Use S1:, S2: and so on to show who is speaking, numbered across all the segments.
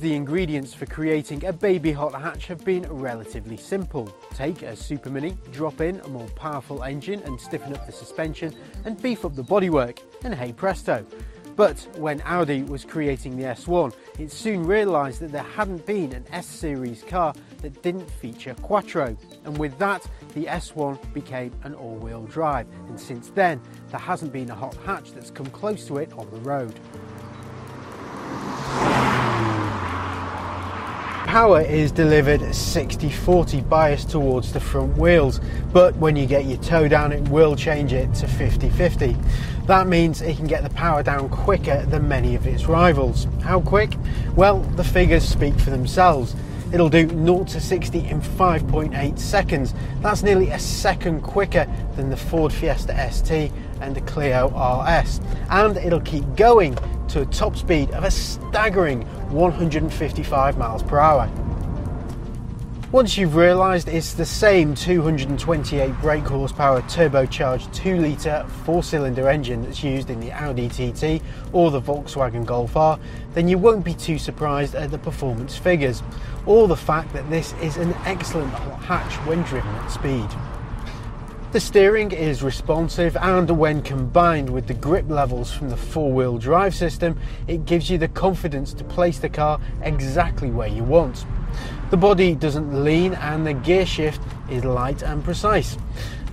S1: The ingredients for creating a baby hot hatch have been relatively simple. Take a Super Mini, drop in a more powerful engine and stiffen up the suspension and beef up the bodywork, and hey presto. But when Audi was creating the S1, it soon realised that there hadn't been an S-Series car that didn't feature Quattro, and with that the S1 became an all-wheel drive, and since then there hasn't been a hot hatch that's come close to it on the road. Power is delivered 60-40 bias towards the front wheels, but when you get your toe down it will change it to 50-50. That means it can get the power down quicker than many of its rivals. How quick? Well, the figures speak for themselves. It'll do 0 to 60 in 5.8 seconds. That's nearly a second quicker than the Ford Fiesta ST and the Clio RS, and it'll keep going to a top speed of a staggering 155 miles per hour. Once you've realised it's the same 228 brake horsepower turbocharged 2-litre 4-cylinder engine that's used in the Audi TT or the Volkswagen Golf R, then you won't be too surprised at the performance figures, or the fact that this is an excellent hot hatch when driven at speed. The steering is responsive, and when combined with the grip levels from the four-wheel drive system, it gives you the confidence to place the car exactly where you want. The body doesn't lean and the gear shift is light and precise.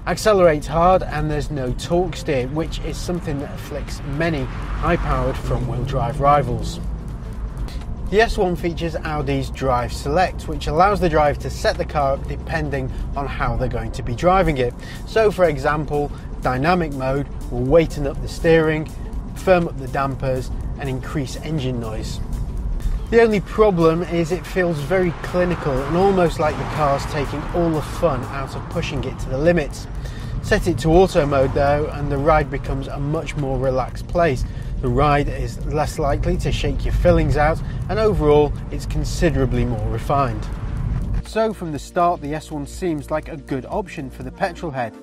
S1: Accelerates hard and there's no torque steer, which is something that afflicts many high-powered front-wheel drive rivals. The S1 features Audi's Drive Select, which allows the driver to set the car up depending on how they're going to be driving it. So for example, dynamic mode will weighten up the steering, firm up the dampers and increase engine noise. The only problem is it feels very clinical and almost like the car's taking all the fun out of pushing it to the limits. Set it to auto mode though and the ride becomes a much more relaxed place. The ride is less likely to shake your fillings out, and overall it's considerably more refined. So from the start the S1 seems like a good option for the petrol head.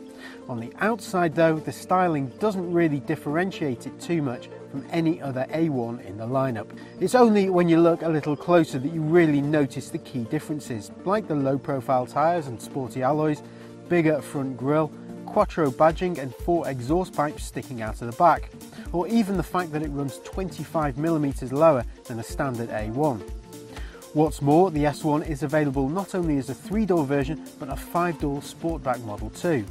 S1: On the outside though, the styling doesn't really differentiate it too much from any other A1 in the lineup. It's only when you look a little closer that you really notice the key differences, like the low profile tyres and sporty alloys, bigger front grille, Quattro badging and 4 exhaust pipes sticking out of the back, or even the fact that it runs 25mm lower than a standard A1. What's more, the S1 is available not only as a 3-door version but a 5-door Sportback model too.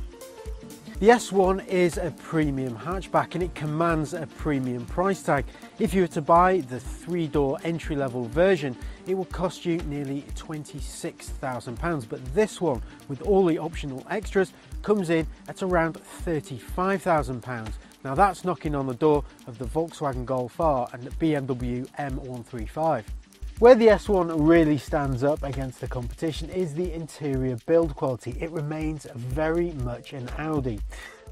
S1: The S1 is a premium hatchback and it commands a premium price tag. If you were to buy the 3-door entry-level version, it will cost you nearly £26,000, but this one, with all the optional extras, comes in at around £35,000. Now that's knocking on the door of the Volkswagen Golf R and the BMW M135. Where the S1 really stands up against the competition is the interior build quality. It remains very much an Audi.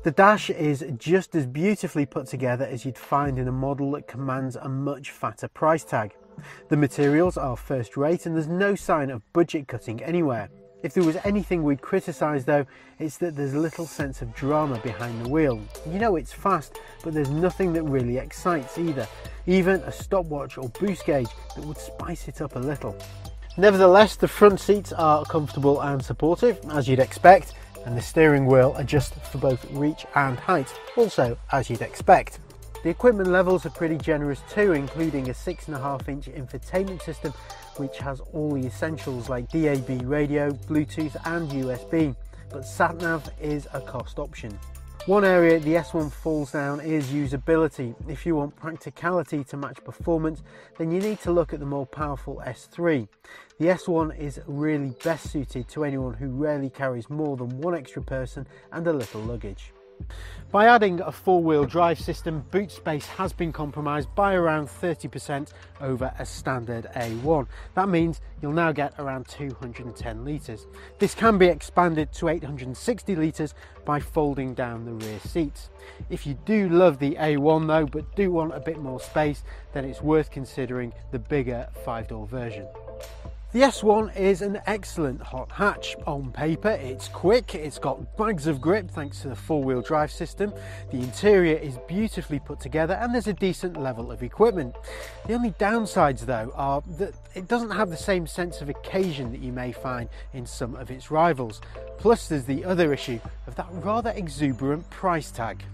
S1: The dash is just as beautifully put together as you'd find in a model that commands a much fatter price tag. The materials are first rate and there's no sign of budget cutting anywhere. If there was anything we'd criticise though, it's that there's little sense of drama behind the wheel. You know it's fast, but there's nothing that really excites either. Even a stopwatch or boost gauge that would spice it up a little. Nevertheless, the front seats are comfortable and supportive, as you'd expect, and the steering wheel adjusts for both reach and height, also as you'd expect. The equipment levels are pretty generous too, including a 6.5-inch infotainment system which has all the essentials like DAB radio, Bluetooth and USB, but sat-nav is a cost option. One area the S1 falls down is usability. If you want practicality to match performance, then you need to look at the more powerful S3. The S1 is really best suited to anyone who rarely carries more than one extra person and a little luggage. By adding a four-wheel drive system, boot space has been compromised by around 30% over a standard A1. That means you'll now get around 210 litres. This can be expanded to 860 litres by folding down the rear seats. If you do love the A1 though, but do want a bit more space, then it's worth considering the bigger 5-door version. The S1 is an excellent hot hatch. On paper, it's quick, it's got bags of grip thanks to the four-wheel drive system, the interior is beautifully put together, and there's a decent level of equipment. The only downsides though are that it doesn't have the same sense of occasion that you may find in some of its rivals. Plus there's the other issue of that rather exuberant price tag.